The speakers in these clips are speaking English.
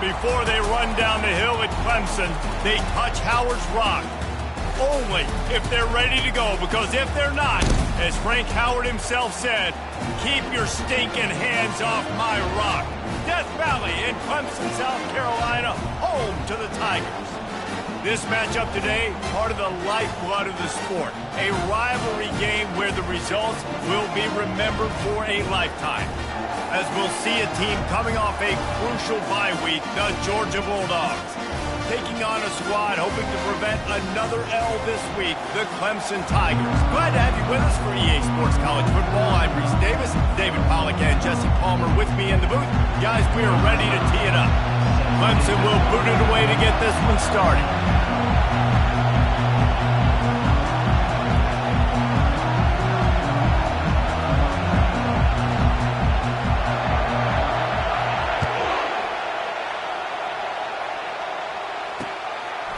Before they run down the hill at Clemson, they touch Howard's rock. Only if they're ready to go, because if they're not, as Frank Howard himself said, keep your stinking hands off my rock. Death Valley in Clemson, South Carolina, home to the Tigers. This matchup today, part of the lifeblood of the sport. A rivalry game where the results will be remembered for a lifetime. As we'll see a team coming off a crucial bye week, the Georgia Bulldogs. Taking on a squad hoping to prevent another L this week, the Clemson Tigers. Glad to have you with us for EA Sports College Football. I'm Reese Davis, David Pollack and Jesse Palmer with me in the booth. Guys, we are ready to tee it up. Clemson will boot it away to get this one started.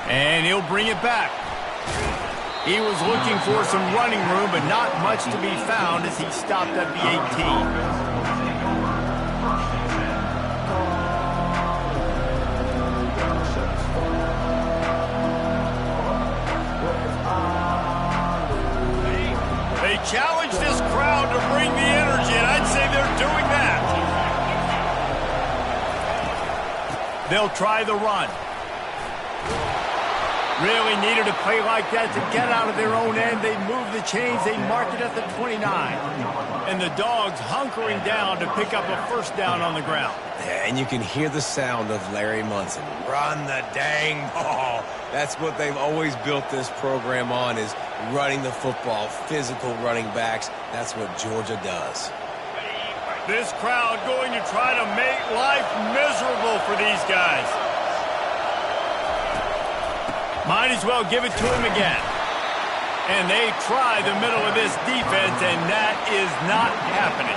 And he'll bring it back. He was looking for some running room, but not much to be found as he stopped at the 18. They challenge this crowd to bring the energy, and I'd say they're doing that. They'll try the run. Really needed a play like that to get out of their own end. They move the chains. They mark it at the 29. And the Dogs hunkering down to pick up a first down on the ground. Yeah, and you can hear the sound of Larry Munson. Run the dang ball. That's what they've always built this program on, is running the football, physical running backs. That's what Georgia does. This crowd going to try to make life miserable for these guys. Might as well give it to him again. And they try the middle of this defense, and that is not happening.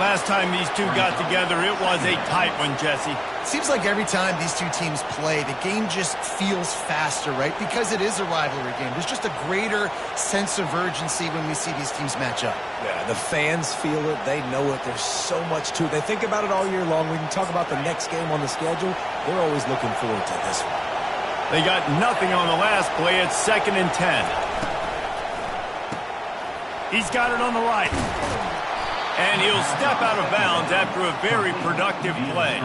Last time these two got together, it was a tight one, Jesse. Seems like every time these two teams play, the game just feels faster, right? Because it is a rivalry game. There's just a greater sense of urgency when we see these teams match up. Yeah, the fans feel it. They know it. There's so much to it. They think about it all year long. We can talk about the next game on the schedule. They're always looking forward to this one. They got nothing on the last play. It's 2nd and 10. He's got it on the right. And he'll step out of bounds after a very productive play.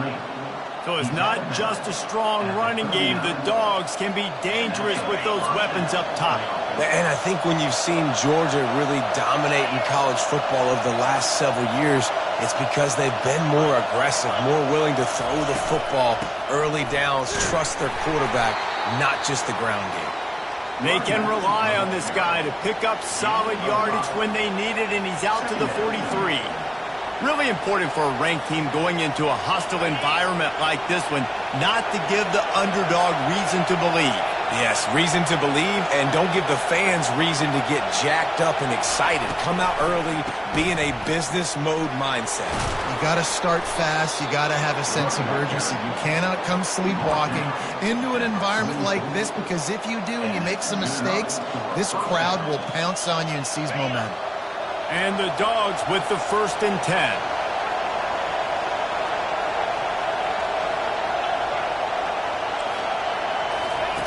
So it's not just a strong running game. The Dogs can be dangerous with those weapons up top. And I think when you've seen Georgia really dominate in college football over the last several years, it's because they've been more aggressive, more willing to throw the football early downs, trust their quarterback, not just the ground game. They can rely on this guy to pick up solid yardage when they need it, and he's out to the 43. Really important for a ranked team going into a hostile environment like this one, not to give the underdog reason to believe. Yes, reason to believe, and don't give the fans reason to get jacked up and excited. Come out early, be in a business mode mindset. You got to start fast. You got to have a sense of urgency. You cannot come sleepwalking into an environment like this, because if you do and you make some mistakes, this crowd will pounce on you and seize momentum. And the Dogs with the 1st and 10.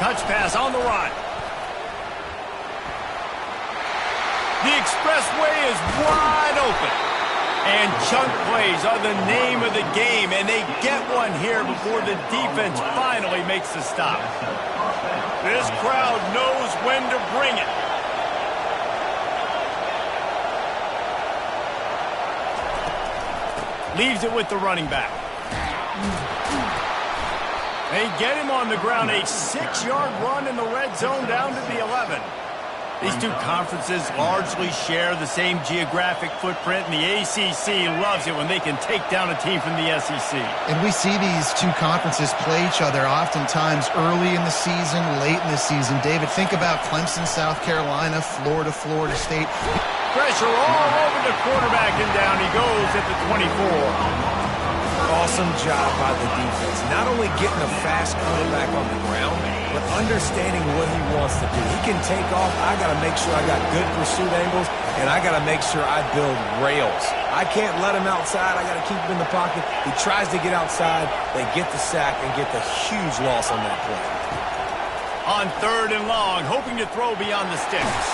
Touch pass on the run. The expressway is wide open. And chunk plays are the name of the game, and they get one here before the defense finally makes the stop. This crowd knows when to bring it. Leaves it with the running back. They get him on the ground, a 6-yard run in the red zone down to the 11. These two conferences largely share the same geographic footprint, and the ACC loves it when they can take down a team from the SEC. And we see these two conferences play each other oftentimes early in the season, late in the season. David, think about Clemson, South Carolina, Florida State. Pressure all over the quarterback, and down he goes at the 24. awesome job by the defense. Not only getting a fast quarterback on the ground, but understanding what he wants to do. He can take off. I got to make sure I got good pursuit angles, and I got to make sure I build rails. I can't let him outside. I got to keep him in the pocket. He tries to get outside. They get the sack and get the huge loss on that play. On 3rd and long, hoping to throw beyond the sticks.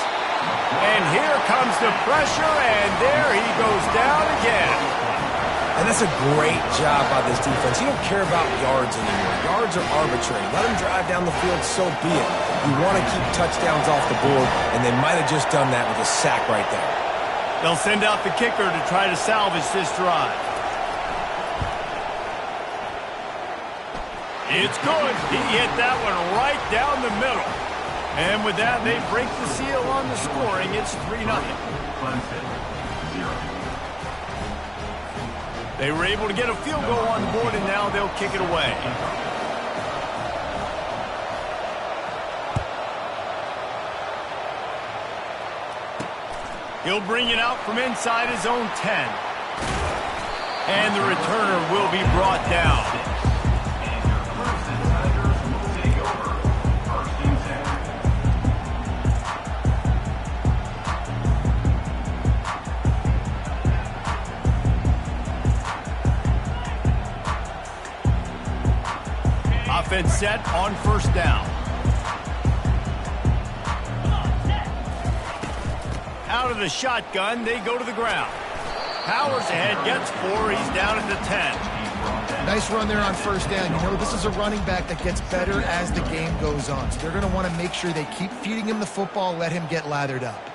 And here comes the pressure, and there he goes down again. And that's a great job by this defense. You don't care about yards anymore. Yards are arbitrary. Let them drive down the field, so be it. You want to keep touchdowns off the board, and they might have just done that with a sack right there. They'll send out the kicker to try to salvage this drive. It's good. He hit that one right down the middle. And with that, they break the seal on the scoring. It's 3-0. They were able to get a field goal on the board, and now they'll kick it away. He'll bring it out from inside his own 10. And the returner will be brought down. Offense set on 1st down. Out of the shotgun, they go to the ground. Powers ahead, gets 4. He's down at the 10. Nice run there on 1st down. You know, this is a running back that gets better as the game goes on. So they're going to want to make sure they keep feeding him the football, let him get lathered up.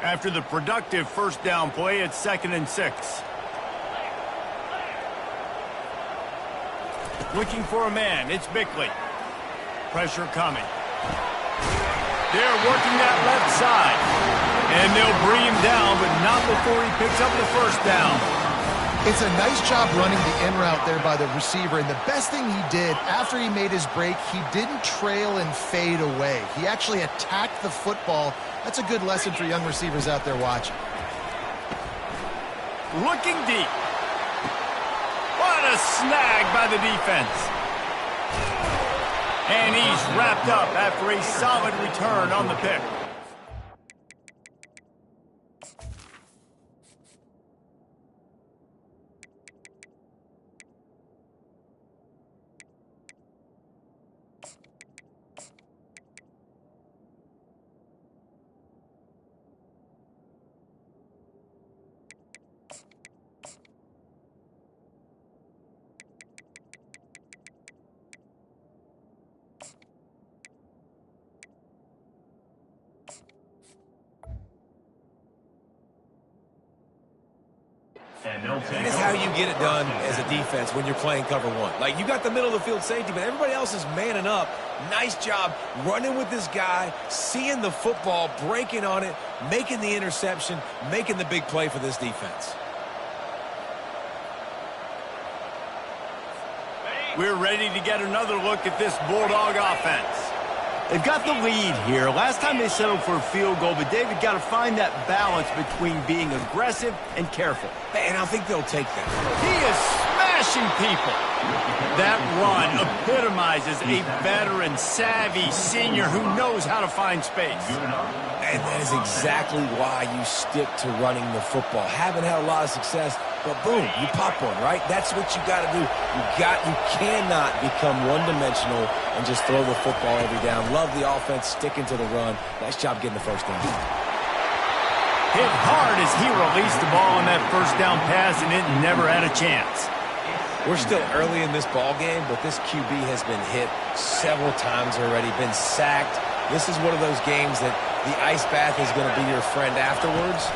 After the productive 1st down play, it's 2nd and 6. Looking for a man. It's Bickley. Pressure coming. They're working that left side. And they'll bring him down, but not before he picks up the 1st down. It's a nice job running the in route there by the receiver. And the best thing he did after he made his break, he didn't trail and fade away. He actually attacked the football. That's a good lesson for young receivers out there watching. Looking deep. What a snag by the defense. And he's wrapped up after a solid return on the pick. That is how you get it done as a defense when you're playing cover 1. Like, you got the middle of the field safety, but everybody else is manning up. Nice job running with this guy, seeing the football, breaking on it, making the interception, making the big play for this defense. We're ready to get another look at this Bulldog offense. They've got the lead here. Last time they settled for a field goal, but David got to find that balance between being aggressive and careful. And I think they'll take that. He is smashing people. That run epitomizes a veteran, savvy senior who knows how to find space. And that is exactly why you stick to running the football. Haven't had a lot of success, but boom, you pop one, right? That's what you got to do. You cannot become one-dimensional and just throw the football every down. Love the offense, sticking to the run. Nice job getting the 1st down. Hit hard as he released the ball on that 1st down pass, and it never had a chance. We're still early in this ball game, but this QB has been hit several times already, been sacked. This is one of those games that the ice bath is going to be your friend afterwards.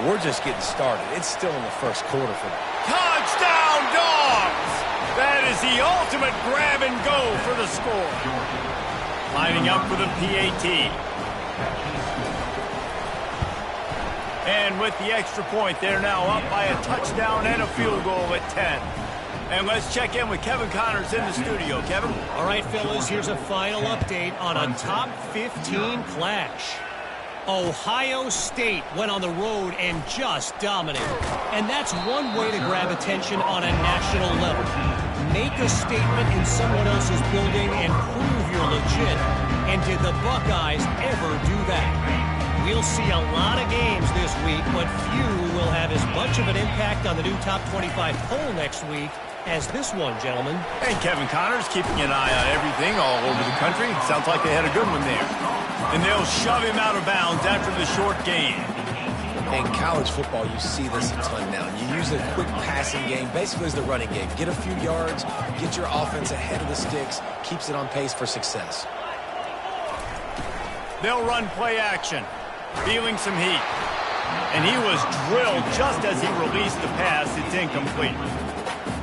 We're just getting started. It's still in the 1st quarter for them. Touchdown, Dogs! That is the ultimate grab and go for the score. Lining up for the PAT. And with the extra point, they're now up by a touchdown and a field goal at 10. And let's check in with Kevin Connors in the studio. Kevin? All right, fellas, here's a final update on a top 15 clash. Ohio State went on the road and just dominated. And that's one way to grab attention on a national level. Make a statement in someone else's building and prove you're legit. And did the Buckeyes ever do that? We'll see a lot of games this week, but few will have as much of an impact on the new Top 25 poll next week as this one, gentlemen. And Kevin Connors keeping an eye on everything all over the country. Sounds like they had a good one there. And they'll shove him out of bounds after the short gain. In college football, you see this a ton now. You use a quick passing game, basically as the running game. Get a few yards, get your offense ahead of the sticks, keeps it on pace for success. They'll run play action, feeling some heat. And he was drilled just as he released the pass. It's incomplete.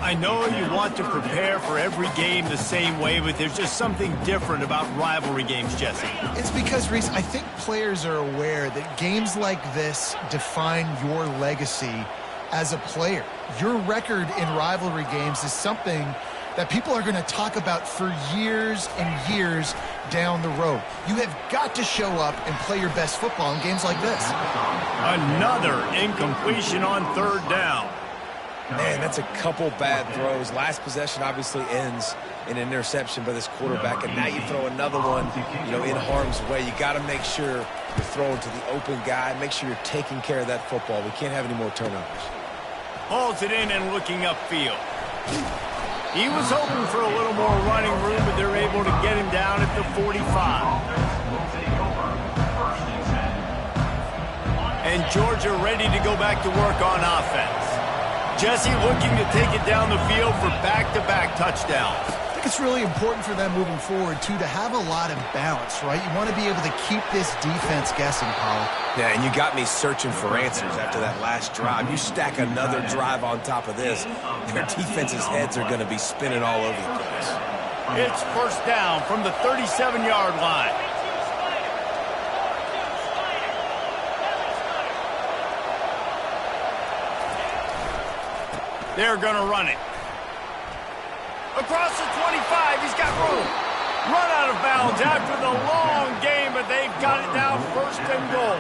I know you want to prepare for every game the same way, but there's just something different about rivalry games, Jesse. It's because, Reese, I think players are aware that games like this define your legacy as a player. Your record in rivalry games is something that people are going to talk about for years and years down the road. You have got to show up and play your best football in games like this. Another incompletion on third down. Man, that's a couple bad throws. Last possession obviously ends in an interception by this quarterback, and now you throw another one, in harm's way. You got to make sure you're throwing to the open guy. Make sure you're taking care of that football. We can't have any more turnovers. Hauls it in and looking upfield. He was hoping for a little more running room, but they're able to get him down at the 45. And Georgia ready to go back to work on offense. Jesse looking to take it down the field for back-to-back touchdowns. I think it's really important for them moving forward, too, to have a lot of balance, right? You want to be able to keep this defense guessing, Paul. Yeah, and you got me searching for answers after that last drive. You stack another drive on top of this, their defense's heads are going to be spinning all over the place. It's first down from the 37-yard line. They're going to run it. Across the 25, he's got room. Run out of bounds after the long game, but they've got it now first and goal.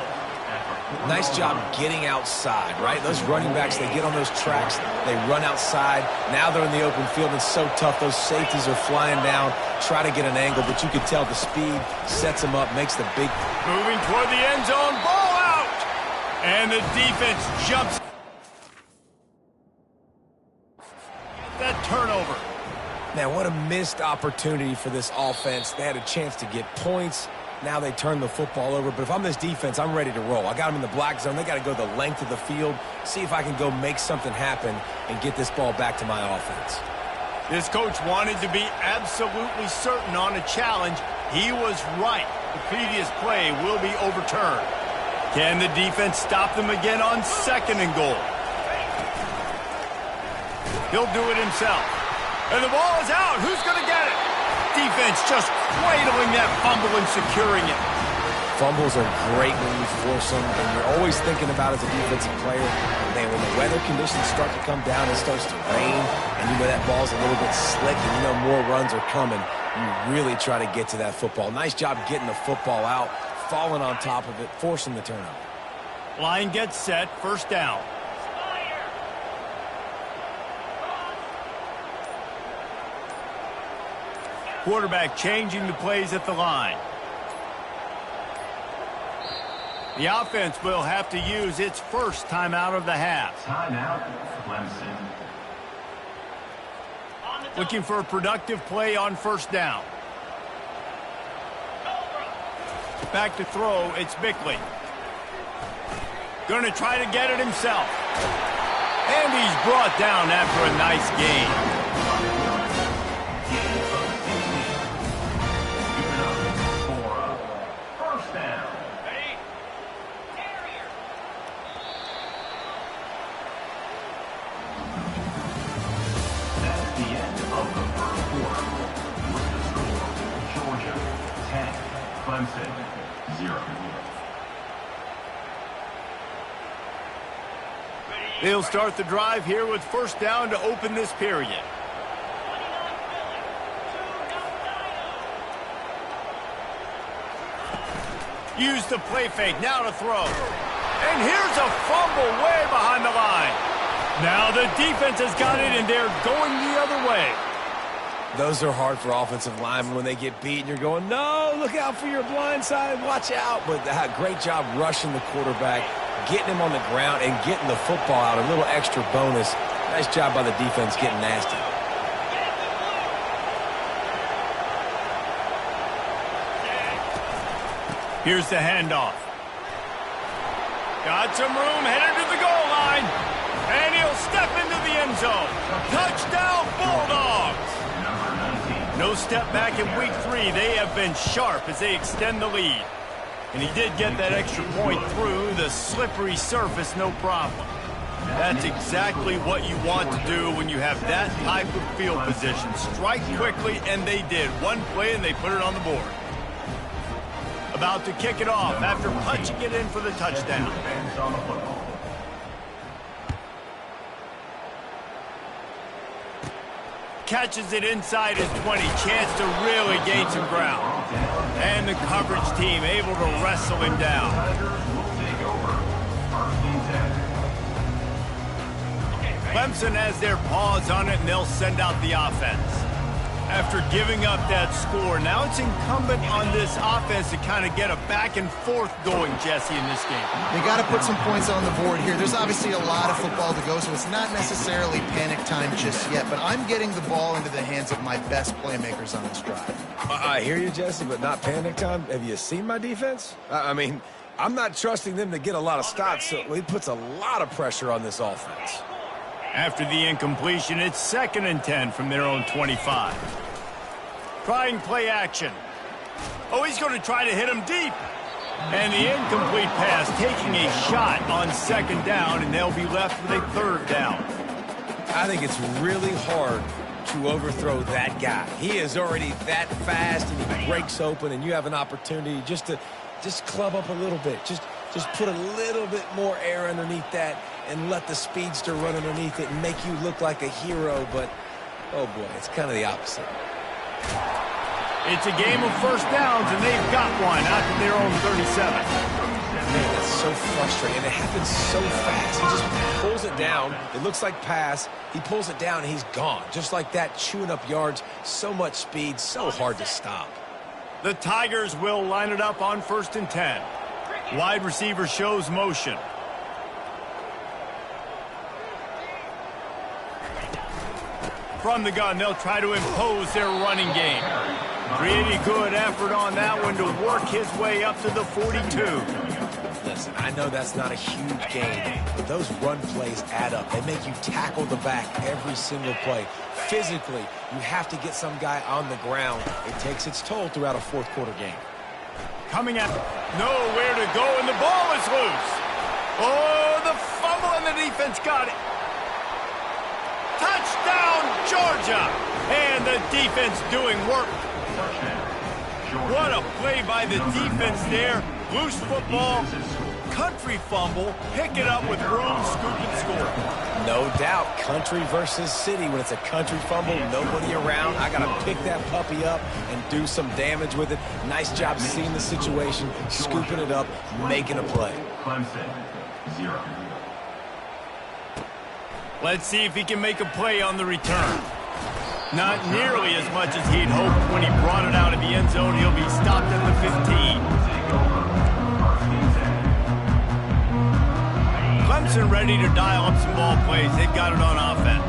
Nice job getting outside, right? Those running backs, they get on those tracks, they run outside. Now they're in the open field. It's so tough. Those safeties are flying down, try to get an angle, but you can tell the speed sets them up, makes the big... Moving toward the end zone, ball out! And the defense jumps. That turnover. Man, what a missed opportunity for this offense. They had a chance to get points. Now they turn the football over. But if I'm this defense, I'm ready to roll. I got them in the black zone. They got to go the length of the field, see if I can go make something happen and get this ball back to my offense. This coach wanted to be absolutely certain on a challenge. He was right. The previous play will be overturned. Can the defense stop them again on second and goal? He'll do it himself. And the ball is out. Who's going to get it? Defense just cradling that fumble and securing it. Fumbles are great when you force them, and you're always thinking about as a defensive player, man, when the weather conditions start to come down, it starts to rain, and that ball's a little bit slick, and more runs are coming, you really try to get to that football. Nice job getting the football out, falling on top of it, forcing the turnover. Line gets set, first down. Quarterback changing the plays at the line. The offense will have to use its first timeout of the half. Timeout, Clemson. Looking for a productive play on first down. Back to throw, it's Bickley. Going to try to get it himself. And he's brought down after a nice gain. Clemson, 0. They'll start the drive here with first down to open this period. Use the play fake, now to throw. And here's a fumble way behind the line. Now the defense has got it, and they're going the other way. Those are hard for offensive linemen when they get beat, and you're going, no, look out for your blind side, watch out. But great job rushing the quarterback, getting him on the ground, and getting the football out. A little extra bonus. Nice job by the defense getting nasty. Here's the handoff. Got some room, headed to the goal line. And he'll step into the end zone. Touchdown, Bulldogs! No step back in week 3. They have been sharp as they extend the lead. And he did get that extra point through the slippery surface, no problem. That's exactly what you want to do when you have that type of field position. Strike quickly, and they did. One play, and they put it on the board. About to kick it off after punching it in for the touchdown. Catches it inside his 20. Chance to really gain some ground. And the coverage team able to wrestle him down. Clemson has their paws on it, and they'll send out the offense. After giving up that score, now it's incumbent on this offense to kind of get a back and forth going, Jesse, in this game. They got to put some points on the board here. There's obviously a lot of football to go, so it's not necessarily panic time just yet, but I'm getting the ball into the hands of my best playmakers on this drive. I hear you, Jesse, but not panic time. Have you seen my defense? I mean, I'm not trusting them to get a lot of stops, so he puts a lot of pressure on this offense. After the incompletion, it's 2nd and 10 from their own 25. Trying play action. Oh, he's going to try to hit him deep. And the incomplete pass taking a shot on 2nd down, and they'll be left with a 3rd down. I think it's really hard to overthrow that guy. He is already that fast, and he breaks open, and you have an opportunity just to club up a little bit. Just put a little bit more air underneath that and let the speedster run underneath it and make you look like a hero. But, oh, boy, it's kind of the opposite. It's a game of 1st downs, and they've got one out to their own 37. Man, that's so frustrating. And it happens so fast. He just pulls it down. It looks like pass. He pulls it down, and he's gone. Just like that, chewing up yards. So much speed, so hard to stop. The Tigers will line it up on 1st and 10. Wide receiver shows motion. From the gun, they'll try to impose their running game. Pretty good effort on that one to work his way up to the 42. Listen, I know that's not a huge gain, but those run plays add up. They make you tackle the back every single play. Physically, you have to get some guy on the ground. It takes its toll throughout a 4th quarter game. Coming at nowhere to go, and the ball is loose. Oh, the fumble, and the defense got it. Touchdown, Georgia! And the defense doing work. What a play by the defense there. Loose football, country fumble, pick it up with room, scoop and score. No doubt, country versus city. When it's a country fumble, nobody around. I got to pick that puppy up and do some damage with it. Nice job seeing the situation, scooping it up, making a play. Clemson, 0. Let's see if he can make a play on the return. Not nearly as much as he'd hoped when he brought it out of the end zone. He'll be stopped at the 15. Clemson ready to dial up some ball plays. They've got it on offense.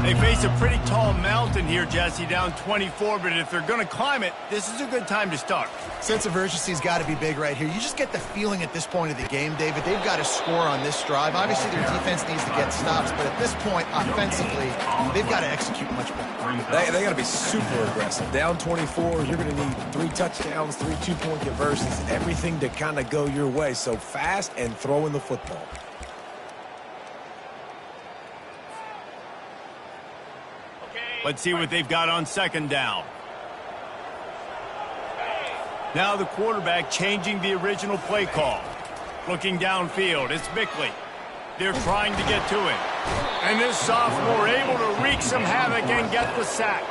They face a pretty tall mountain here, Jesse, down 24, but if they're going to climb it, this is a good time to start. Sense of urgency's got to be big right here. You just get the feeling at this point of the game, David, they've got to score on this drive. Obviously, their defense needs to get stops, but at this point, offensively, they've got to execute much better. They got to be super aggressive. Down 24, you're going to need 3 touchdowns, 3 two-point conversions, everything to kind of go your way. So fast and throwing the football. Let's see what they've got on 2nd down. Now the quarterback changing the original play call. Looking downfield, it's Bickley. They're trying to get to him. And this sophomore able to wreak some havoc and get the sack.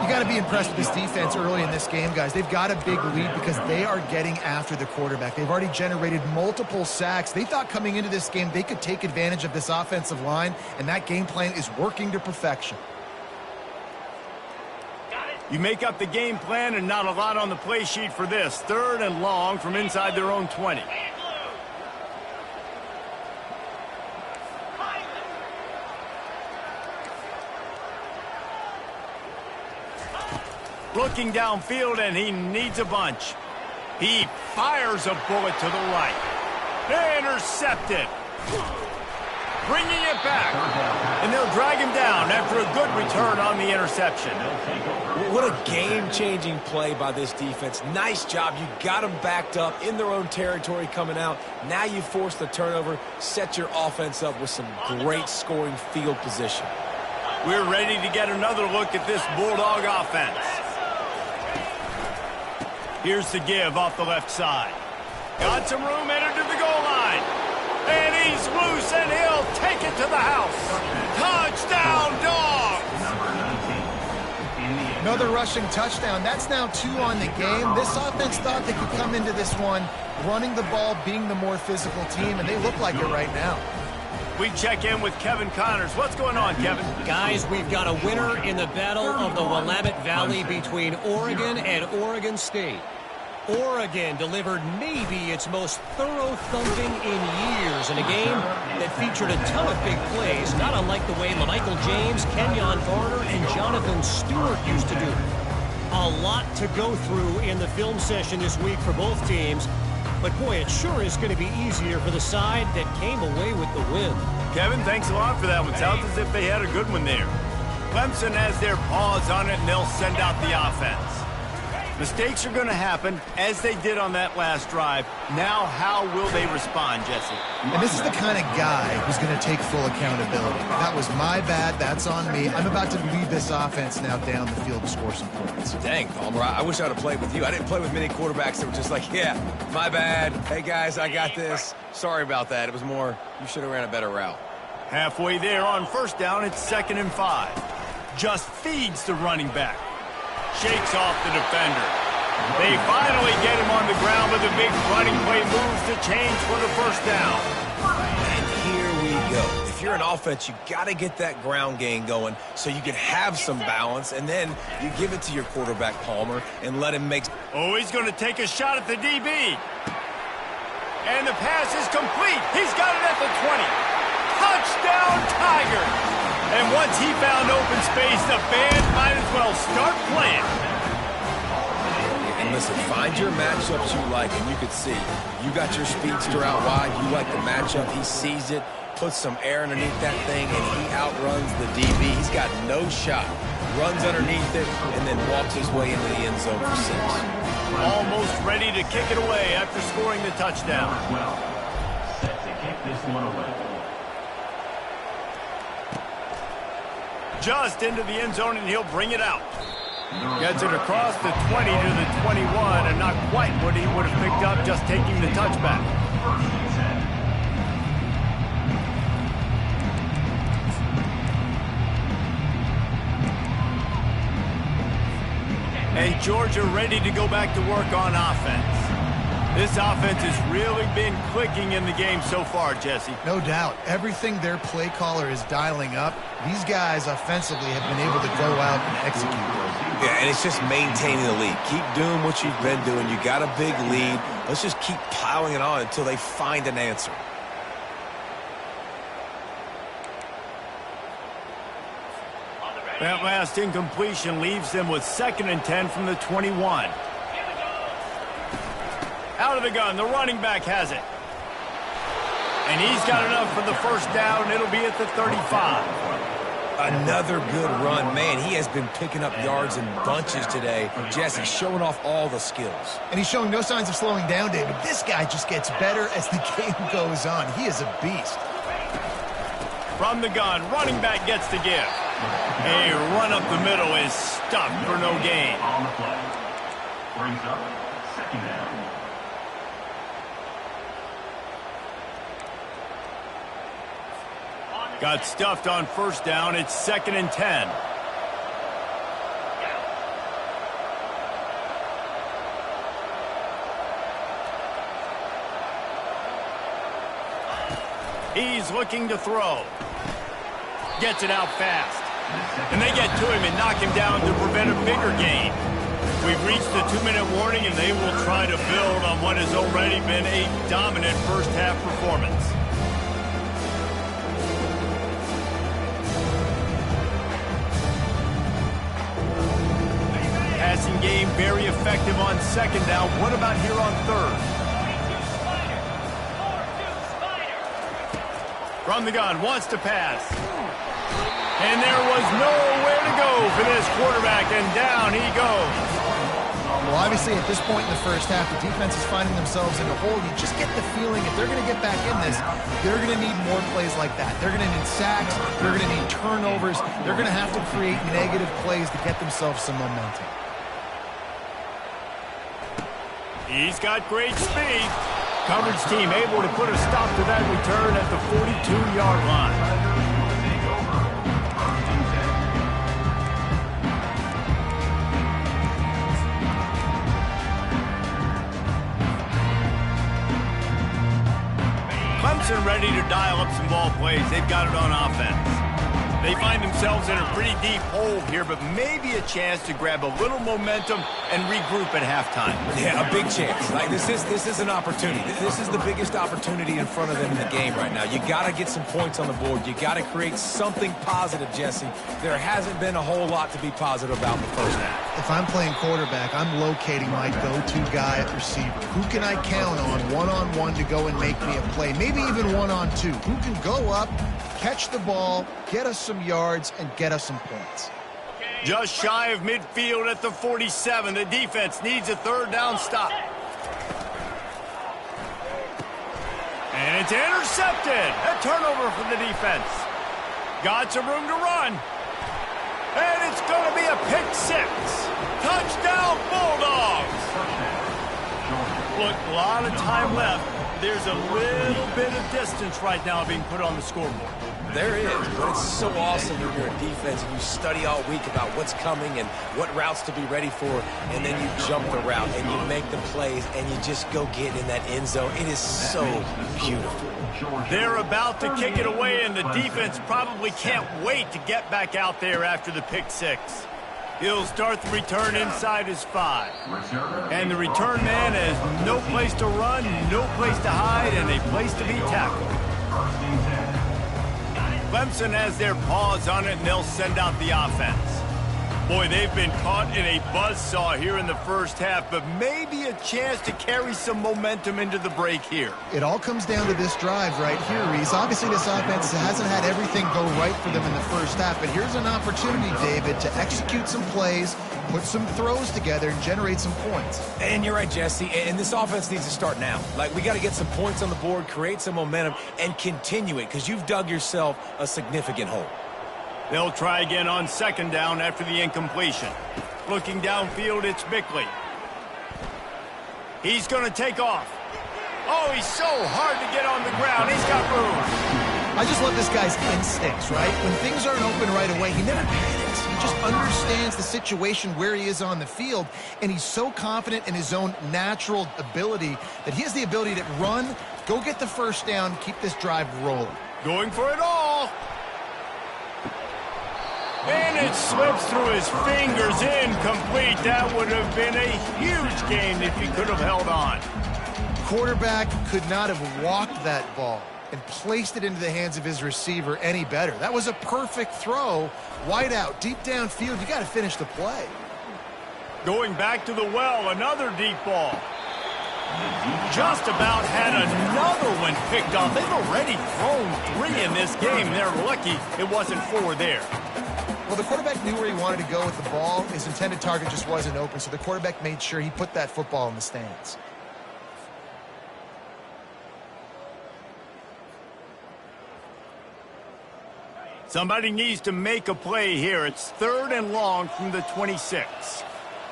You got to be impressed with this defense early in this game, guys. They've got a big lead because they are getting after the quarterback. They've already generated multiple sacks. They thought coming into this game they could take advantage of this offensive line, and that game plan is working to perfection. You make up the game plan and not a lot on the play sheet for this. 3rd and long from inside their own 20. Looking downfield, and he needs a bunch. He fires a bullet to the right. Intercepted. Bringing it back. And they'll drag him down after a good return on the interception. What a game-changing play by this defense. Nice job. You got them backed up in their own territory coming out. Now you force the turnover, set your offense up with some great scoring field position. We're ready to get another look at this Bulldog offense. Here's the give off the left side. Got some room, entered to the goal line. And he's loose, and he'll take it to the house. Touchdown, Dogs! Another rushing touchdown. That's now 2 on the game. This offense thought they could come into this one running the ball, being the more physical team, and they look like it right now. We check in with Kevin Connors. What's going on, Kevin? Guys, we've got a winner in the battle of the Willamette Valley between Oregon and Oregon State. Oregon delivered maybe its most thorough thumping in years in a game that featured a ton of big plays, not unlike the way LaMichael James, Kenyon Varner, and Jonathan Stewart used to do it. A lot to go through in the film session this week for both teams, but boy, it sure is going to be easier for the side that came away with the win. Kevin, thanks a lot for that one. Sounds as if they had a good one there. Clemson has their paws on it, and they'll send out the offense. Mistakes are going to happen, as they did on that last drive. Now, how will they respond, Jesse? And this is the kind of guy who's going to take full accountability. That was my bad. That's on me. I'm about to lead this offense now down the field to score some points. Dang, Palmer, I wish I would have played with you. I didn't play with many quarterbacks that were just like, yeah, my bad. Hey, guys, I got this. Sorry about that. It was more, you should have ran a better route. Halfway there on first down, it's 2nd and 5. Just feeds the running back. Shakes off the defender. They finally get him on the ground, but the big running play moves the chains for the first down. And here we go. If you're an offense, you got to get that ground game going so you can have some balance, and then you give it to your quarterback, Palmer, and let him make... Oh, he's going to take a shot at the DB. And the pass is complete. He's got it at the 20. Touchdown, Tigers! And once he found open space, the band might as well start playing. And listen, find your matchups you like, and you can see. You got your speedster out wide. You like the matchup. He sees it, puts some air underneath that thing, and he outruns the DB. He's got no shot. Runs underneath it, and then walks his way into the end zone for 6. Almost ready to kick it away after scoring the touchdown. Set to kick this one away. Just into the end zone, and he'll bring it out. Gets it across the 20 to the 21, and not quite what he would have picked up just taking the touchback. And Georgia ready to go back to work on offense. This offense has really been clicking in the game so far, Jesse. No doubt. Everything their play caller is dialing up, these guys offensively have been able to go out and execute. Yeah, and it's just maintaining the lead. Keep doing what you've been doing. You got a big lead. Let's just keep piling it on until they find an answer. That last incompletion leaves them with 2nd and 10 from the 21. Out of the gun, the running back has it. And he's got enough for the first down. It'll be at the 35. Another good run. Man, he has been picking up yards in bunches today. Jesse showing off all the skills. And he's showing no signs of slowing down, David. This guy just gets better as the game goes on. He is a beast. From the gun, running back gets the give. A run up the middle is stuck for no gain. On the play. Brings up 2nd down. Got stuffed on first down. It's 2nd and 10. He's looking to throw. Gets it out fast. And they get to him and knock him down to prevent a bigger gain. We've reached the 2-minute warning, and they will try to build on what has already been a dominant first-half performance. Passing game very effective on second down. What about here on third? From the gun, wants to pass. And there was nowhere to go for this quarterback, and down he goes. Well, obviously, at this point in the first half, the defense is finding themselves in a hole. You just get the feeling if they're going to get back in this, they're going to need more plays like that. They're going to need sacks. They're going to need turnovers. They're going to have to create negative plays to get themselves some momentum. He's got great speed. Coverage team able to put a stop to that return at the 42-yard line. Clemson ready to dial up some ball plays. They've got it on offense. They find themselves in a pretty deep hole here, but maybe a chance to grab a little momentum and regroup at halftime. Yeah, a big chance. Like this is an opportunity. This is the biggest opportunity in front of them in the game right now. You got to get some points on the board. You got to create something positive, Jesse. There hasn't been a whole lot to be positive about in the first half. If I'm playing quarterback, I'm locating my go-to guy at receiver. Who can I count on one-on-one to go and make me a play? Maybe even one-on-two. Who can go up, catch the ball, get us some yards, and get us some points? Just shy of midfield at the 47. The defense needs a third down stop. And it's intercepted. A turnover for the defense. Got some room to run. And it's going to be a pick six. Touchdown, Bulldogs. Look, a lot of time left. There's a little bit of distance right now being put on the scoreboard. There is, but it's so awesome when you're a defense and you study all week about what's coming and what routes to be ready for, and then you jump the route and you make the plays and you just go get in that end zone. It is so beautiful. They're about to kick it away, and the defense probably can't wait to get back out there after the pick six. He'll start the return inside his 5. And the return man has no place to run, no place to hide, and a place to be tackled. Clemson has their paws on it, and they'll send out the offense. Boy, they've been caught in a buzzsaw here in the first half, but maybe a chance to carry some momentum into the break here. It all comes down to this drive right here, Reese. Obviously, this offense hasn't had everything go right for them in the first half, but here's an opportunity, David, to execute some plays, put some throws together, and generate some points. And you're right, Jesse, and this offense needs to start now. Like, we got to get some points on the board, create some momentum, and continue it, because you've dug yourself a significant hole. They'll try again on second down after the incompletion. Looking downfield, it's Bickley. He's going to take off. Oh, he's so hard to get on the ground. He's got room. I just love this guy's instincts, right? When things aren't open right away, he never panics. He just understands the situation where he is on the field, and he's so confident in his own natural ability that he has the ability to run, go get the first down, keep this drive rolling. Going for it all. And it slips through his fingers, incomplete. That would have been a huge gain if he could have held on. Quarterback could not have walked that ball and placed it into the hands of his receiver any better. That was a perfect throw. Wide out, deep downfield. You got to finish the play. Going back to the well, another deep ball. Just about had another one picked off. They've already thrown 3 in this game. They're lucky it wasn't 4 there. Well, the quarterback knew where he wanted to go with the ball. His intended target just wasn't open, so the quarterback made sure he put that football in the stands. Somebody needs to make a play here. It's 3rd and long from the 26.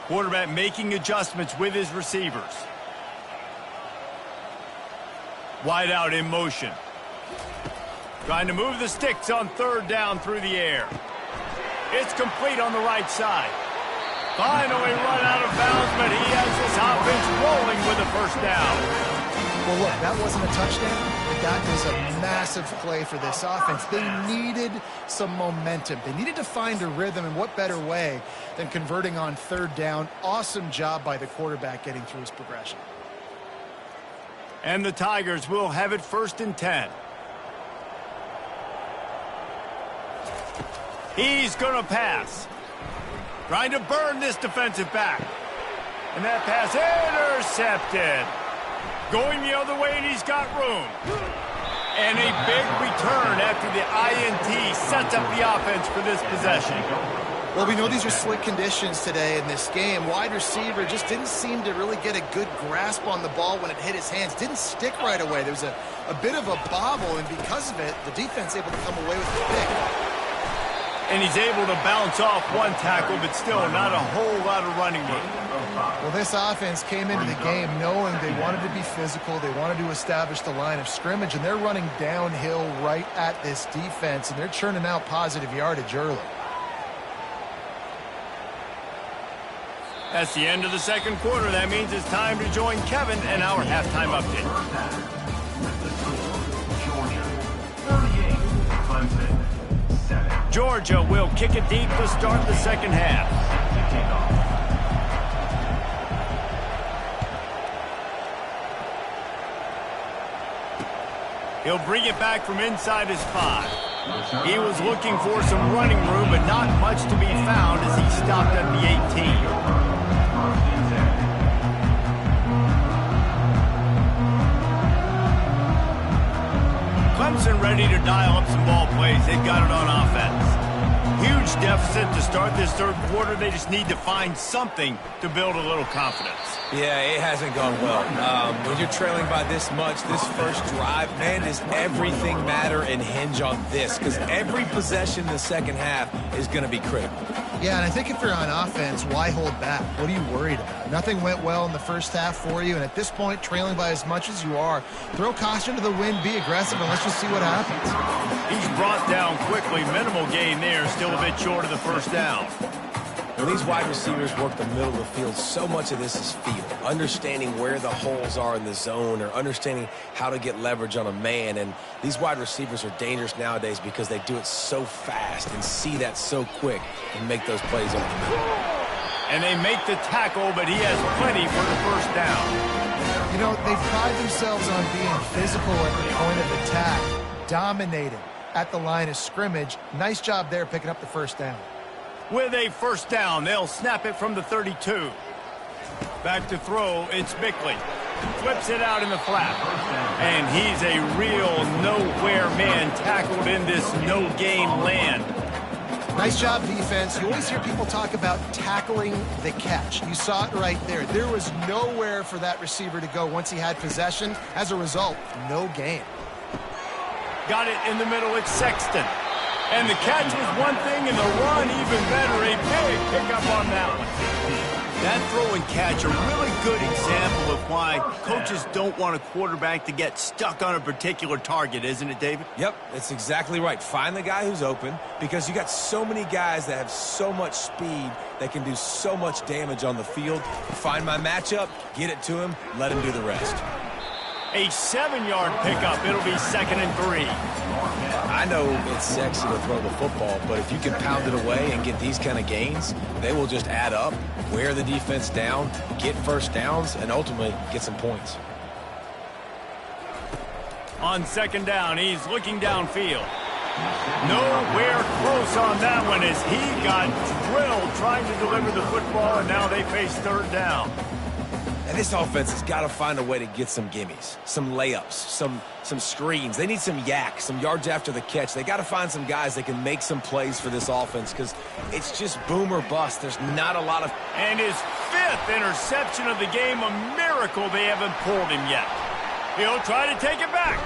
Quarterback making adjustments with his receivers. Wide out in motion. Trying to move the sticks on 3rd down through the air. It's complete on the right side. Finally run out of bounds, but he has this offense rolling with a first down. Well, look, that wasn't a touchdown. The That was a massive play for this offense. They needed some momentum. They needed to find a rhythm, and what better way than converting on third down. Awesome job by the quarterback getting through his progression. And the Tigers will have it 1st and 10. He's going to pass. Trying to burn this defensive back. And that pass intercepted. Going the other way, and he's got room. And a big return after the INT sets up the offense for this possession. Well, we know these are slick conditions today in this game. Wide receiver just didn't seem to really get a good grasp on the ball when it hit his hands. Didn't stick right away. There was a bit of a bobble, and because of it, the defense able to come away with the pick. And he's able to bounce off one tackle, but still not a whole lot of running room. Well, this offense came into the game knowing they wanted to be physical. They wanted to establish the line of scrimmage, and they're running downhill right at this defense, and they're churning out positive yardage early. That's the end of the second quarter. That means it's time to join Kevin and our halftime update. Georgia will kick it deep to start the second half. He'll bring it back from inside his 5. He was looking for some running room, but not much to be found as he stopped at the 18. Clemson ready to dial up some ball plays. They've got it on offense. Huge deficit to start this third quarter. They just need to find something to build a little confidence. Yeah, it hasn't gone well. When you're trailing by this much, this first drive, man, does everything matter and hinge on this? Because every possession in the second half is going to be critical. Yeah, and I think if you're on offense, why hold back? What are you worried about? Nothing went well in the first half for you, and at this point, trailing by as much as you are, throw caution to the wind, be aggressive, and let's just see what happens. He's brought down quickly. Minimal gain there, still a bit short of the first down. When these wide receivers work the middle of the field, so much of this is feel. Understanding where the holes are in the zone or understanding how to get leverage on a man. And these wide receivers are dangerous nowadays because they do it so fast and see that so quick and make those plays over the middle. And they make the tackle, but he has plenty for the first down. You know, they pride themselves on being physical at the point of attack, dominating at the line of scrimmage. Nice job there picking up the first down. With a first down, they'll snap it from the 32. Back to throw, it's Bickley. Flips it out in the flat. And he's a real nowhere man tackled in this no-gain land. Nice job, defense. You always hear people talk about tackling the catch. You saw it right there. There was nowhere for that receiver to go once he had possession. As a result, no gain. Got it in the middle, it's Sexton. And the catch was one thing, and the run even better. A big pickup on that one. That throw and catch, a really good example of why coaches don't want a quarterback to get stuck on a particular target, isn't it, David? Yep, that's exactly right. Find the guy who's open because you got so many guys that have so much speed that can do so much damage on the field. Find my matchup, get it to him, let him do the rest. A 7-yard pickup. It'll be 2nd and 3. I know it's sexy to throw the football, but if you can pound it away and get these kind of gains, they will just add up, wear the defense down, get first downs, and ultimately get some points. On 2nd down, he's looking downfield. Nowhere close on that one as he got drilled trying to deliver the football, and now they face 3rd down. And this offense has got to find a way to get some gimmies, some layups, some screens. They need some yak, some yards after the catch. They got to find some guys that can make some plays for this offense because it's just boom or bust. There's not a lot of... And his 5th interception of the game, a miracle they haven't pulled him yet. He'll try to take it back.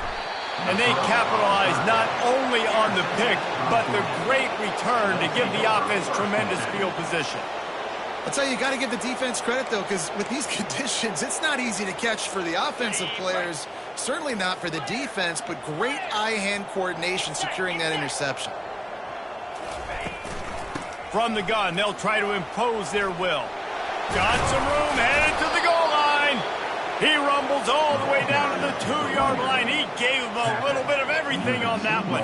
And they capitalize not only on the pick, but the great return to give the offense tremendous field position. I'll tell you, you got to give the defense credit, though, because with these conditions, it's not easy to catch for the offensive players. Certainly not for the defense, but great eye-hand coordination securing that interception. From the gun, they'll try to impose their will. Got some room, headed to the goal line. He rumbles all the way down to the 2-yard line. He gave him a little bit of everything on that one.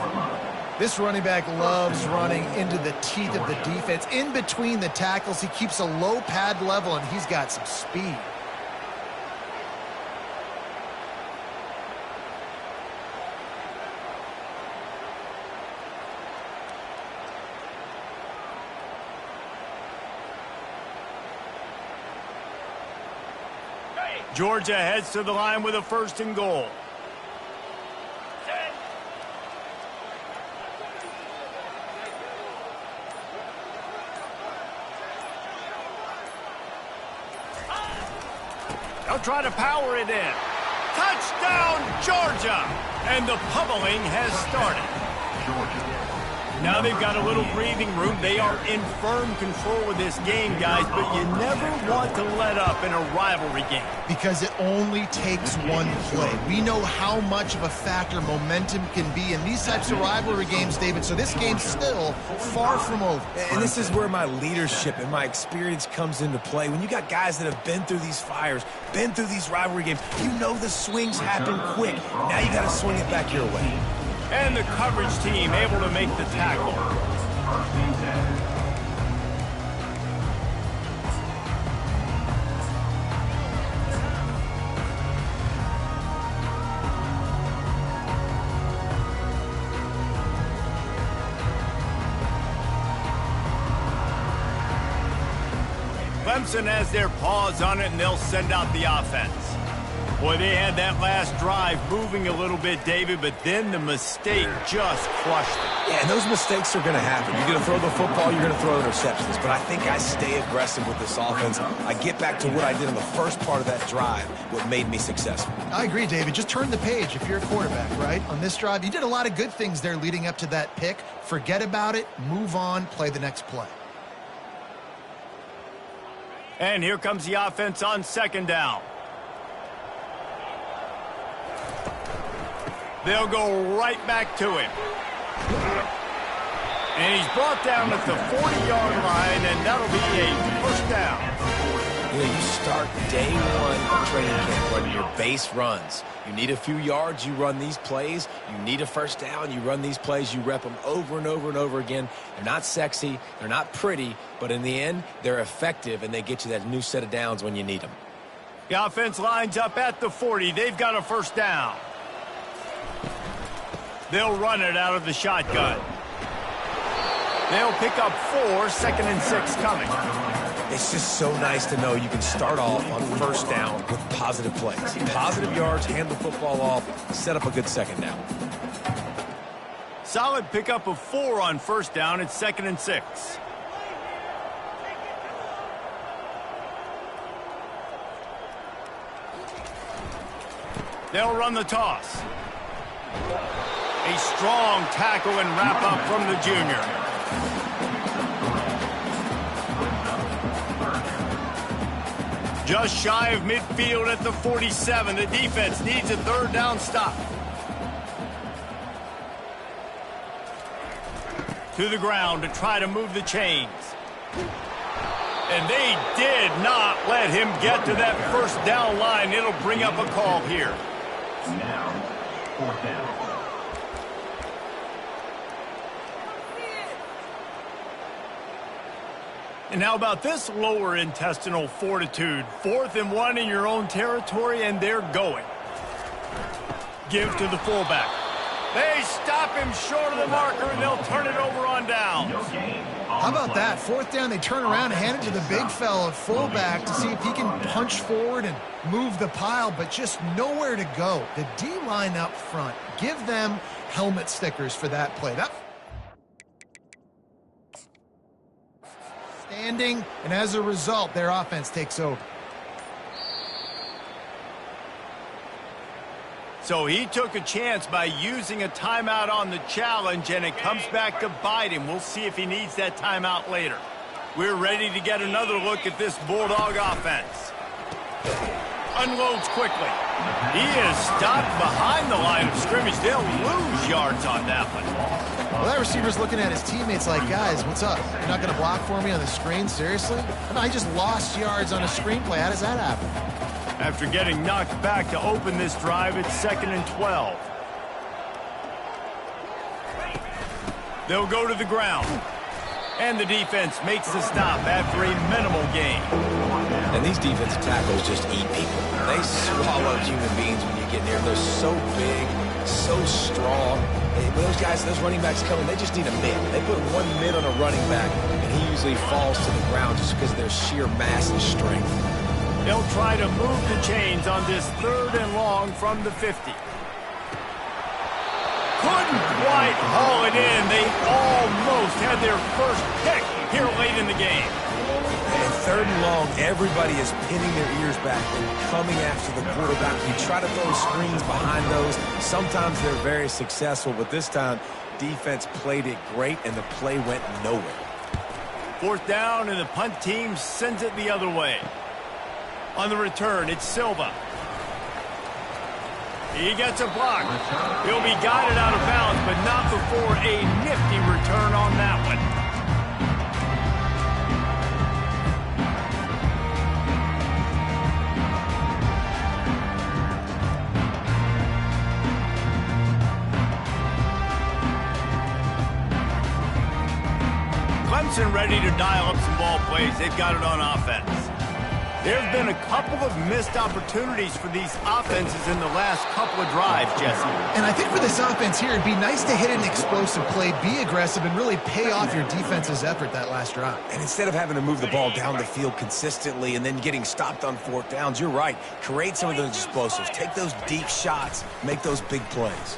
This running back loves running into the teeth of the defense. In between the tackles, he keeps a low pad level, and he's got some speed. Georgia heads to the line with a 1st and goal. They'll try to power it in. Touchdown, Georgia! And the pummeling has started. Now they've got a little breathing room. They are in firm control of this game, guys, but you never want to let up in a rivalry game. Because it only takes one play. We know how much of a factor momentum can be in these types of rivalry games, David, so this game's still far from over. And this is where my leadership and my experience comes into play. When you got guys that have been through these fires, been through these rivalry games, you know the swings happen quick. Now you got to swing it back your way. And the coverage team able to make the tackle. Clemson has their paws on it, and they'll send out the offense. Boy, they had that last drive moving a little bit, David, but then the mistake just crushed it. Yeah, and those mistakes are going to happen. You're going to throw the football, you're going to throw interceptions. But I think I stay aggressive with this offense. I get back to what I did in the first part of that drive, what made me successful. I agree, David. Just turn the page if you're a quarterback, right? On this drive, you did a lot of good things there leading up to that pick. Forget about it, move on, play the next play. And here comes the offense on 2nd down. They'll go right back to him. And he's brought down at the 40-yard line, and that'll be a 1st down. You know, you start day one of training camp running your base runs. You need a few yards, you run these plays. You need a 1st down, you run these plays. You rep them over and over and over again. They're not sexy, they're not pretty, but in the end, they're effective, and they get you that new set of downs when you need them. The offense lines up at the 40. They've got a 1st down. They'll run it out of the shotgun. They'll pick up 4, 2nd and 6 coming. It's just so nice to know you can start off on 1st down with positive plays. Positive yards, hand the football off, set up a good 2nd down. Solid pickup of 4 on 1st down. It's 2nd and 6. They'll run the toss. A strong tackle and wrap-up from the junior. Just shy of midfield at the 47. The defense needs a 3rd down stop. To the ground to try to move the chains. And they did not let him get to that 1st down line. It'll bring up a call here. Now, 4th down. And how about this lower intestinal fortitude? 4th and 1 in your own territory, and they're going. Give to the fullback. They stop him short of the marker, and they'll turn it over on down. How about that? 4th down, they turn around and hand it to the big fella at fullback to see if he can punch forward and move the pile, but just nowhere to go. The D-line up front, give them helmet stickers for that play. Standing, and as a result, their offense takes over. So he took a chance by using a timeout on the challenge, and it comes back to bite him. We'll see if he needs that timeout later. We're ready to get another look at this Bulldog offense. Unloads quickly. He is stopped behind the line of scrimmage. They'll lose yards on that one. Well, that receiver's looking at his teammates like, guys, what's up? You're not going to block for me on the screen? Seriously? No, I just lost yards on a screenplay. How does that happen? After getting knocked back to open this drive, it's 2nd and 12. They'll go to the ground. And the defense makes the stop after a minimal gain. And these defensive tackles just eat people. They swallow human beings when you get near them. They're so big, so strong. When those guys, those running backs come in, they just need a mid. They put one mid on a running back, and he usually falls to the ground just because of their sheer mass and strength. They'll try to move the chains on this 3rd and long from the 50. Couldn't quite haul it in. They almost had their first pick here late in the game. And 3rd and long, everybody is pinning their ears back and coming after the quarterback. You try to throw screens behind those. Sometimes they're very successful, but this time, defense played it great, and the play went nowhere. 4th down, and the punt team sends it the other way. On the return, it's Silva. He gets a block. He'll be guided out of bounds, but not before a nifty return on that one. Clemson ready to dial up some ball plays. They've got it on offense. There's been a couple of missed opportunities for these offenses in the last couple of drives, Jesse. And I think for this offense here, it'd be nice to hit an explosive play, be aggressive, and really pay off your defense's effort that last drive. And instead of having to move the ball down the field consistently and then getting stopped on 4th downs, you're right. Create some of those explosives. Take those deep shots. Make those big plays.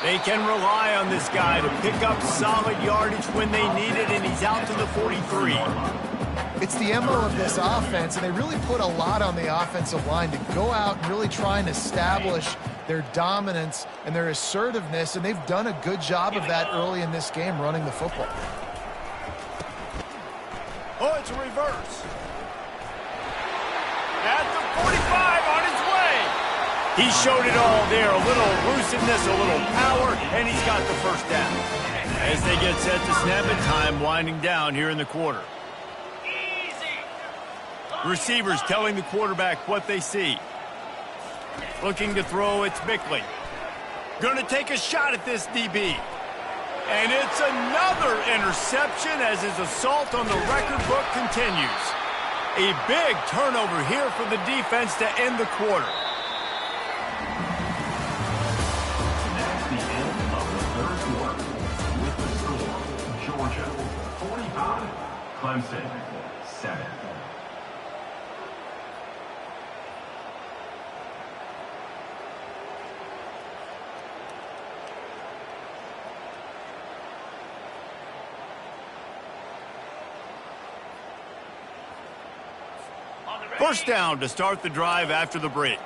They can rely on this guy to pick up solid yardage when they need it, and he's out to the 43. It's the MO of this offense, and they really put a lot on the offensive line to go out and really try and establish their dominance and their assertiveness, and they've done a good job of that early in this game running the football. Oh, it's a reverse. At the 45 on his way. He showed it all there. A little elusiveness, a little power, and he's got the first down. As they get set to snap it, time winding down here in the quarter. Receivers telling the quarterback what they see. Looking to throw, it's Bickley. Going to take a shot at this DB. And it's another interception as his assault on the record book continues. A big turnover here for the defense to end the quarter. That's the end of the 3rd quarter. With the score, Georgia 45, Clemson 7. First down to start the drive after the break.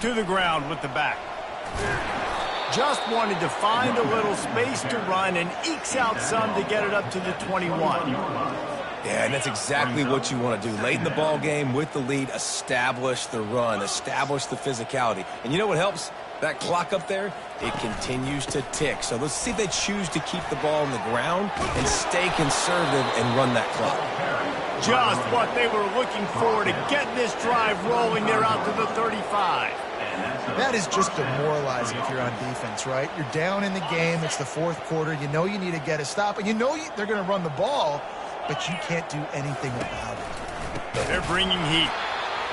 To the ground with the back. Just wanted to find a little space to run and ekes out some to get it up to the 21. Yeah, and that's exactly what you want to do. Late in the ball game with the lead, establish the run, establish the physicality. And you know what helps? That clock up there, it continues to tick. So let's see if they choose to keep the ball on the ground and stay conservative and run that clock. Just what they were looking for to get this drive rolling. They're out to the 35. That is just demoralizing if you're on defense, right? You're down in the game. It's the 4th quarter. You know you need to get a stop, and you know they're going to run the ball, but you can't do anything about it. They're bringing heat.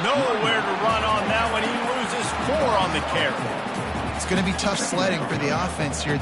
Nowhere to run on that one. He loses 4 on the carry. It's going to be tough sledding for the offense here.